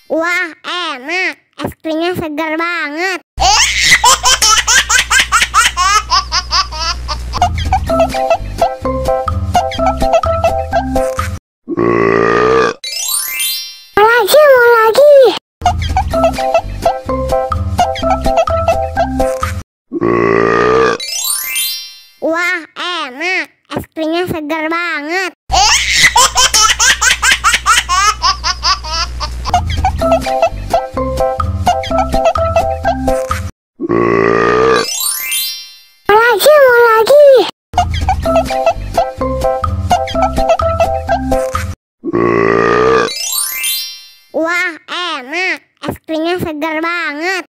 Wah, enak. Es krimnya segar banget. Mau lagi. Wah, enak. Es krimnya segar banget. Mau lagi. Wah, enak. Es krimnya segar banget.